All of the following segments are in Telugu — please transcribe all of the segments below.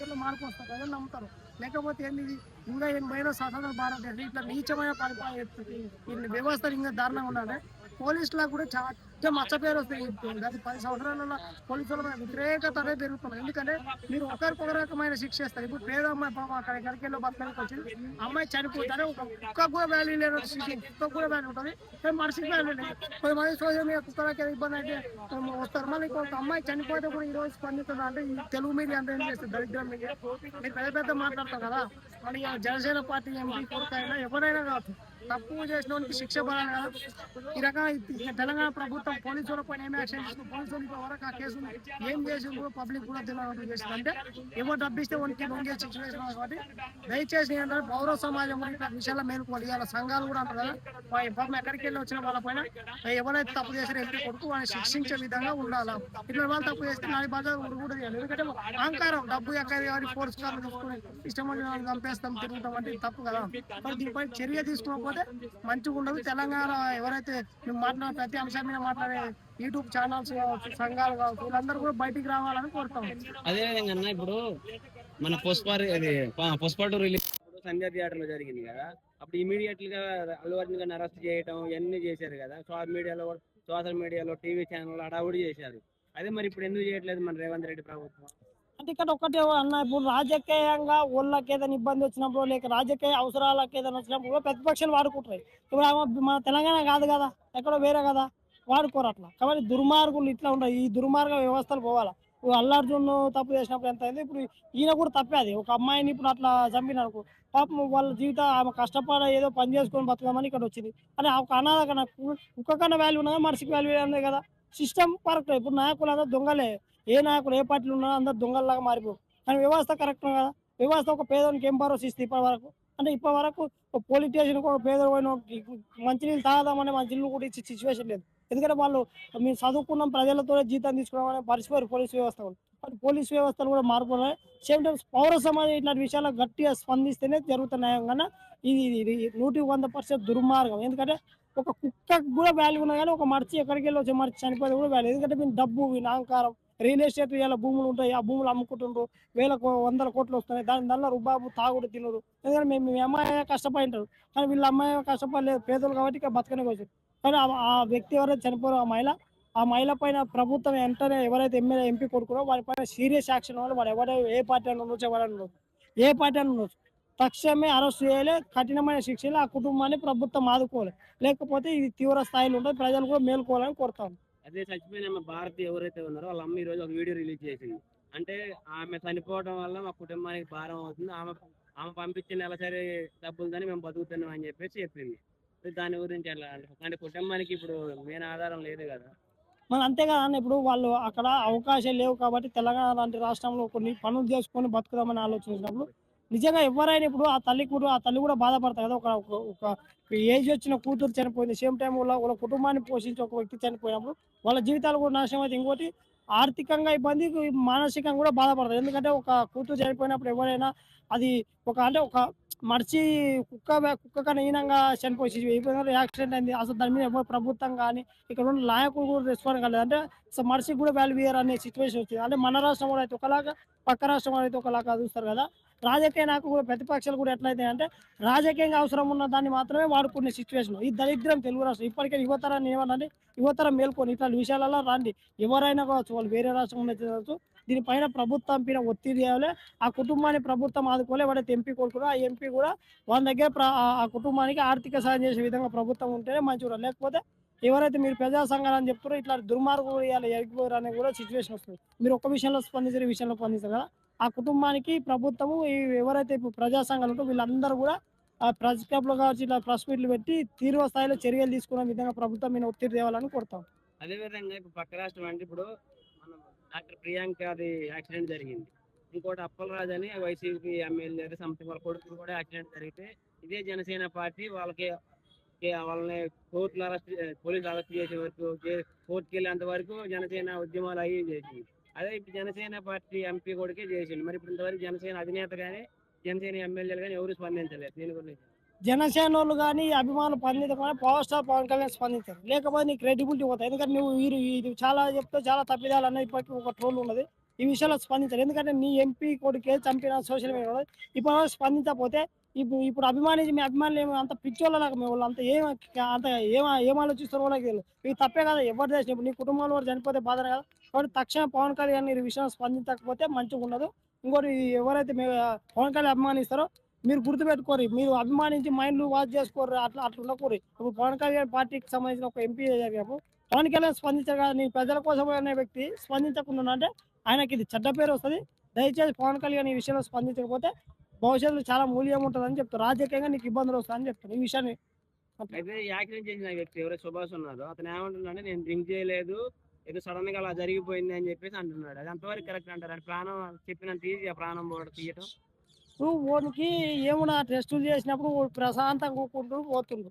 ఇట్లా మార్పు వస్తారు ప్రజలు నమ్ముతారు. లేకపోతే ఏంది ఇది ఇంకా 80 స్వతంత్ర భారతదేశం ఇట్లా నీచమైన ఈ వ్యవస్థలు ఇంకా దారుణంగా ఉండాలి. పోలీసులకు కూడా చాలా మచ్చ పేరు వస్తాయి. గత 10 సంవత్సరాలలో పోలీసుల మీద వ్యతిరేకత అనేది పెరుగుతుంది. ఎందుకంటే మీరు ఒకరికొక రకమైన శిక్ష ఇస్తారు. ఇప్పుడు పేద అమ్మాయి పాపం అక్కడ ఎక్కడికెళ్ళో బతకడానికి వచ్చింది, అమ్మాయి చనిపోతారు, ఒక కుక్క కూడా వాల్యూ లేదు, కుక్క కూడా వాల్యూ ఉంటుంది, మనిషికి వాల్యూ లేదు. కొంతమంది సోషల్ మీడియా కుక్కలకి ఇబ్బంది అయితే వస్తారు. మళ్ళీ ఇంకొక అమ్మాయి చనిపోతే కూడా ఈ రోజు స్పందిస్తుంది అంటే ఈ తెలుగు మీడియా అంతా ఏం చేస్తుంది, దరిద్రం మీడియా. మీరు పెద్ద పెద్ద మాట్లాడతారు కదా, మళ్ళీ జనసేన పార్టీ ఎంపీ కొడుకైనా ఎవరైనా కావచ్చు, తప్పు చేసిన వానికి శిక్ష పడాలి కదా. ఈ రకంగా తెలంగాణ ప్రభుత్వం పోలీసుల పైన ఏమి యాక్షన్ తీసుకుని పోలీసులు వరకు ఆ కేసు ఏం చేసిండ్రు పబ్లిక్ కూడా తెలియదు చేసింది. అంటే ఎవరు డబ్బిస్తే వానికి లొంగే సిచ్యువేషన్. కాబట్టి దయచేసి ఏంటంటే పౌర సమాజం కూడా ఇట్లా విషయాల్లో మేలుకోవాలి. ఇవాళ సంఘాలు కూడా అంటారు కదా, పాపం ఎక్కడికి వెళ్ళి వచ్చిన వాళ్ళ పైన ఎవరైతే తప్పు చేసిన ఎంపీ కొడుకు వాళ్ళని శిక్షించే విధంగా ఉండాలి. ఇట్లా వాళ్ళు తప్పు చేస్తే నాలుగు బాధలు కూడా చేయాలి. ఎందుకంటే అహంకారం డబ్బు ఎక్కడ ఫోర్స్ కార్లు తీసుకుని ఇష్టం వచ్చిన చంపేస్తాం తిరుగుతాం అంటే తప్పు కదా. మరి దీనిపై చర్య తీసుకోకపోతే మంచిగా ఉండదు. తెలంగాణ ఎవరైతే మేము మాట్లాడే ప్రతి అంశం మీద మాట్లాడే యూట్యూబ్ ఛానల్స్ కావచ్చు, సంఘాలు కావచ్చు, వీళ్ళందరూ కూడా బయటికి రావాలని కోరుతాం. అదే విధంగా అన్న ఇప్పుడు మన పుష్ప 2 రిలీజ్ సంధ్య థియేటర్ లో జరిగింది కదా, అప్పుడు ఇమీడియట్ గా అల్లు అర్జున్ గారిని అరెస్ట్ చేయడం ఇవన్నీ చేశారు కదా. సోషల్ మీడియాలో టీవీ ఛానల్ అడావుడి చేశారు. అదే మరి ఇప్పుడు ఎందుకు చేయట్లేదు మన రేవంత్ రెడ్డి ప్రభుత్వం? అంటే ఇక్కడ ఒకటే అన్న, ఇప్పుడు రాజకీయంగా వాళ్ళకి ఏదైనా ఇబ్బంది వచ్చినప్పుడు లేక రాజకీయ అవసరాలకు ఏదైనా వచ్చినప్పుడు ప్రతిపక్షాలు వాడుకుంటాయి. ఇప్పుడు మన తెలంగాణ కాదు కదా, ఎక్కడో వేరే కదా, వాడుకోరు అట్లా. కాబట్టి దుర్మార్గులు ఇట్లా ఉంటాయి. ఈ దుర్మార్గ వ్యవస్థలు పోవాలా. ఇప్పుడు అల్లార్జున్ తప్పు చేసినప్పుడు ఎంత అయింది, ఇప్పుడు ఈయన కూడా తప్పే. అది ఒక అమ్మాయిని ఇప్పుడు అట్లా చంపినారు పాపం, వాళ్ళ జీవితం ఆమె కష్టపడ ఏదో పని చేసుకొని బతుకమని ఇక్కడ వచ్చింది. అని ఒక అనాథ నాకు కుక్కకన్నా వాల్యూ ఉన్నదా, మనిషికి వాల్యూ ఉంది కదా. System correct. ఇప్పుడు నాయకులు అందరూ దొంగలే, ఏ నాయకులు ఏ పార్టీలు ఉన్నా అందరు దొంగల్లాగా మారిపో. కానీ వ్యవస్థ కరెక్ట్ కదా. వ్యవస్థ ఒక పేదోనికి ఏం భరోసా ఇస్తుంది ఇప్పటి వరకు? అంటే ఇప్పటి వరకు ఒక పోలీస్ స్టేషన్కి ఒక పేదోడు పోయిన మంచినీళ్ళు తాగదామని మంచినీళ్ళు కూడా ఇచ్చే సిచ్యువేషన్ లేదు. ఎందుకంటే వాళ్ళు మేము చదువుకున్నాం ప్రజలతో జీతం తీసుకున్నామని పరిచిపోయారు పోలీస్ వ్యవస్థ. పోలీస్ వ్యవస్థలు కూడా మార్పు. సేమ్ టైం పౌర సమాజం ఇట్లాంటి విషయాల్లో గట్టిగా స్పందిస్తేనే జరుగుతున్నాయి. కానీ ఇది 100% దుర్మార్గం. ఎందుకంటే ఒక కుక్కకు కూడా వాల్యూ ఉన్నా కానీ ఒక మర్చి ఎక్కడికి వెళ్ళి వచ్చే మర్చి చనిపోతే కూడా వాల్యూ. ఎందుకంటే మేము డబ్బు అహంకారం, రియల్ ఎస్టేట్ ఇలా భూములు ఉంటాయి, ఆ భూములు అమ్ముకుంటుండ్రు, వందల కోట్లు వస్తున్నాయి, దానివల్ల రుబాబు తాగుడు తినరు. ఎందుకంటే మీ అమ్మాయి కష్టపడి ఉంటారు, కానీ వీళ్ళ అమ్మాయి కష్టపడలేదు, పేదలు కాబట్టి ఇక బతకనే వచ్చారు. కానీ ఆ వ్యక్తి ఎవరైతే చనిపోరో ఆ మహిళ పైన ప్రభుత్వం వెంటనే ఎవరైతే ఎమ్మెల్యే ఎంపీ కొడుకునో వారి పైన సీరియస్ యాక్షన్ వాళ్ళు వాడు ఎవరైనా ఏ పార్టీ అని ఉండొచ్చు, ఎవరైనా ఉండొచ్చు, ఏ పార్టీ అని ఉండొచ్చు, తక్షణమే అరెస్ట్ చేయాలి, కఠినమైన శిక్షలు ఆ కుటుంబాన్ని ప్రభుత్వం ఆదుకోవాలి. లేకపోతే ఇది తీవ్ర స్థాయిలో ఉంటుంది, ప్రజలు కూడా మేల్కోవాలని కోరుతాను. అదే చచ్చిపోయిన భారతి ఎవరైతే ఉన్నారో వాళ్ళ అమ్మ ఈ రోజు ఒక వీడియో రిలీజ్ చేసింది. అంటే ఆమె చనిపోవడం వల్ల మా కుటుంబానికి భారం అవుతుంది, ఆమె పంపించిన నెలసరి డబ్బులతోనే మేము బతుకుతున్నాం అని చెప్పేసి చెప్పింది. దాని గురించి ఎలా అంటే కుటుంబానికి ఇప్పుడు మెయిన్ ఆధారం లేదు కదా. మరి అంతే కదా అన్న. ఇప్పుడు వాళ్ళు అక్కడ అవకాశాలు లేవు కాబట్టి తెలంగాణ లాంటి రాష్ట్రంలో కొన్ని పనులు చేసుకొని బతుకుదామని ఆలోచించినప్పుడు నిజంగా ఎవరైనా ఇప్పుడు ఆ తల్లి కూడా బాధపడతారు కదా. ఒక ఏజ్ వచ్చిన కూతురు చనిపోయింది, సేమ్ టైం వాళ్ళ కుటుంబాన్ని పోషించి ఒక వ్యక్తి చనిపోయినప్పుడు వాళ్ళ జీవితాలు కూడా నాశనం అయితే. ఇంకోటి ఆర్థికంగా ఇబ్బంది, మానసికంగా కూడా బాధపడతారు. ఎందుకంటే ఒక కూతురు చనిపోయినప్పుడు ఎవరైనా అది ఒక మర్చి కుక్క కన్నా హీనంగా చనిపోయి యాక్సిడెంట్ అయింది. అసలు దాని మీద ఎవరు ప్రభుత్వం కానీ ఇక్కడ ఉన్న నాయకులు కూడా రెస్పాండ్ కాలేదు. అంటే అసలు మనిషికి కూడా వాల్యూ ఇయర్ అనే సిచ్యువేషన్ వచ్చింది. అంటే మన రాష్ట్రం కూడా అయితే ఒకలాగా, పక్క రాష్ట్రం అయితే ఒకలాగా చూస్తారు కదా. రాజకీయ నాయకులు కూడా ప్రతిపక్షాలు కూడా ఎట్లయితే అంటే రాజకీయంగా అవసరం ఉన్న దాన్ని మాత్రమే వాడుకునే సిచ్యువేషన్. ఈ దరిద్రం తెలుగు రాష్ట్రం. ఇప్పటికే యువతరాన్ని ఏమన్నా యువతరం మేల్కొని ఇట్లాంటి విషయాలలో రండి. ఎవరైనా కావచ్చు, వాళ్ళు వేరే రాష్ట్రం ఉండొచ్చు, దీనిపైన ప్రభుత్వం పైన ఒత్తిడి చేయాలి. ఆ కుటుంబాన్ని ప్రభుత్వం ఆదుకోవాలి. ఎవరైతే ఎంపీ కొడుకునో ఆ ఎంపీ కూడా వాళ్ళ దగ్గర ఆ కుటుంబానికి ఆర్థిక సాయం చేసే విధంగా ప్రభుత్వం ఉంటేనే మంచిగా. లేకపోతే ఎవరైతే మీరు ప్రజా సంఘాలు అని చెప్తారో ఇట్లా దుర్మార్గులు ఎరిగిపోయారు అనే కూడా సిచ్యువేషన్ వస్తుంది. మీరు ఒక్క విషయంలో స్పందించారు, ఈ విషయంలో స్పందిస్తారు కదా. ఆ కుటుంబానికి ప్రభుత్వము ఎవరైతే ఇప్పుడు ప్రజా సంఘాలు ఉంటో వీళ్ళందరూ కూడా ఆ ప్రెస్ క్లబ్లో కావచ్చు, ఇట్లా ప్రెస్ మీట్లు పెట్టి తీవ్ర స్థాయిలో చర్యలు తీసుకునే విధంగా ప్రభుత్వం మీద ఒత్తిడి తేవాలని కోరుతాం. అదే విధంగా ఇప్పుడు పక్క రాష్ట్రం అంటే ఇప్పుడు మనం డాక్టర్ ప్రియాంక అది యాక్సిడెంట్ జరిగింది. ఇంకోటి అప్పలరాజు అని వైసీపీ ఎమ్మెల్యే సంథింగ్ వాళ్ళ కొడుకు కూడా యాక్సిడెంట్ జరిగితే ఇదే జనసేన పార్టీ వాళ్ళని కోర్టులు పోలీసులు అరెస్ట్ చేసే వరకు, కోర్టుకి వెళ్ళేంత వరకు జనసేన ఉద్యమాలు అయ్యి చేసింది. అదే ఇప్పుడు జనసేన పార్టీ ఎంపీ కొడుకే చేసింది. మరి ఇప్పుడు ఇంతవరకు జనసేన అధినేత కానీ జనసేన ఎమ్మెల్యేలు కానీ ఎవరు స్పందించలేదు దీని గురించి. జనసేన వాళ్ళు కానీ అభిమానులు స్పందించకుండా పవర్ స్టార్ పవన్ కళ్యాణ్ స్పందించారు. లేకపోతే నీకు క్రెడిబిలిటీ పోతాయి. ఎందుకంటే నువ్వు ఇది చాలా చెప్తే చాలా తప్పిదాలు అనేది ఇప్పటికీ ఒక ట్రోల్ ఉన్నది. ఈ విషయంలో స్పందించాలి. ఎందుకంటే నీ ఎంపీ కొడుకే చంపిన సోషల్ మీడియాలో ఇప్పుడు స్పందించకపోతే ఇప్పుడు అభిమానించి మీ అభిమానులు ఏమో అంత పిచ్చోళ్ళలాగా మీ వాళ్ళు అంత అంత ఏం ఆలోచిస్తారో వాళ్ళకి తెలియదు. ఇది తప్పే కదా ఎవరు చేసిన ఇప్పుడు నీ కుటుంబంలో ఎవరు చనిపోతే బాధనే కదా. కాబట్టి తక్షణం పవన్ కళ్యాణ్ ఈ విషయంలో స్పందించకపోతే మంచిగా ఉండదు. ఇంకోటి ఎవరైతే పవన్ కళ్యాణ్ అభిమానిస్తారో మీరు గుర్తుపెట్టుకోరు. మీరు అభిమానించి మైండ్లు వాచ్ చేసుకోరు. అట్లా ఉండకూరి. ఇప్పుడు పవన్ కళ్యాణ్ పార్టీకి సంబంధించిన ఒక ఎంపీ జరిగినప్పుడు పవన్ కళ్యాణ్ స్పందించారు కదా, నీ ప్రజల కోసం అనే వ్యక్తి స్పందించకుండా అంటే ఆయనకి ఇది చెడ్డ పేరు వస్తుంది. దయచేసి పవన్ కళ్యాణ్ ఈ విషయంలో స్పందించకపోతే భవిష్యత్తులో చాలా మూల్యం ఉంటుందని చెప్తారు. రాజకీయంగా నీకు ఇబ్బందులు వస్తాయని చెప్తారు ఈ విషయాన్ని. అట్లా. అయితే ఈ యాక్సిడెంట్ చేసిన వ్యక్తి ఎవరైతే సుభాష్ ఉన్నారో అతను ఏమంటున్నాడంటే నేను డ్రింక్ చేయలేదు, ఏదో సడన్ గా అలా జరిగిపోయింది అని చెప్పేసి అంటున్నాడు. అది అంతవరకు కరెక్ట్ అంటారు? అంటే ప్రాణం చెప్పినంత ఈజీ ఆ ప్రాణం పోవడం తీయటం. ఇప్పుడు వానికి ఏమన్నా టెస్టులు చేసినప్పుడు వాడు ప్రశాంతంగా కూకుంటూ పోతుండు.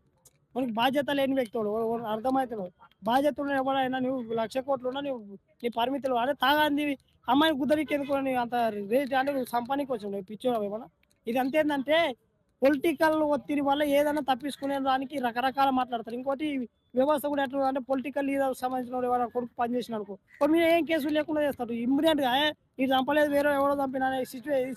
వానికి బాధ్యత లేని వ్యక్తుడు అర్థమవుతున్నాడు. బాధ్యత ఉన్న ఎవడైనా నువ్వు 1,00,000 కోట్లు ఉన్నా నువ్వు నీ పరిమితులు అంటే తాగాంది అమ్మాయిని గుద్దరికి ఎందుకు నీవు అంత రేట్ అంటే నువ్వు సంపానికి వచ్చావు పిచ్చోడు ఏమన్నా. ఇది అంతేందంటే పొలిటికల్ ఒత్తిడి వల్ల ఏదైనా తప్పించుకునే దానికి రకరకాల మాట్లాడతారు. ఇంకోటి వ్యవస్థ కూడా ఎట్లా అంటే పొలిటికల్ లీడర్ సంబంధించిన వాడు ఎవరైనా కొడుకు పనిచేసిన అనుకో వాడి మీద ఏం కేసులు లేకుండా చేస్తారు. ఇమ్మీడియట్గా ఇది చంపలేదు వేరే ఎవరో చంపిన అనే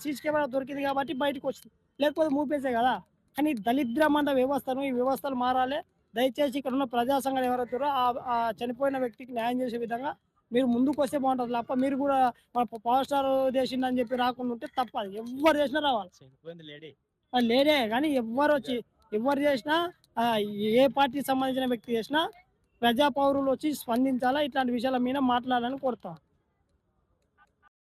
సీసీ కెమెరా దొరికింది కాబట్టి బయటకు వచ్చింది. లేకపోతే మూపేసే కదా. కానీ దళిద్రమంద వ్యవస్థను ఈ వ్యవస్థలు మారాలి. దయచేసి ఇక్కడ ఉన్న ప్రజా సంఘాలు ఎవరైతే ఆ చనిపోయిన వ్యక్తికి న్యాయం చేసే విధంగా మీరు ముందుకు వస్తే బాగుంటుంది. తప్ప మీరు కూడా మన పవర్ స్టార్ చేసిందని చెప్పి రాకుండా ఉంటే తప్పదు. ఎవరు చేసినా రావాలి. లేడే కానీ ఎవరు చేసినా ఆ, ఏ పార్టీకి సంబంధించిన వ్యక్తి చేసినా ప్రజా పౌరులు వచ్చి స్పందించాలా. ఇట్లాంటి విషయాల మీద మాట్లాడాలని కోరుతాం.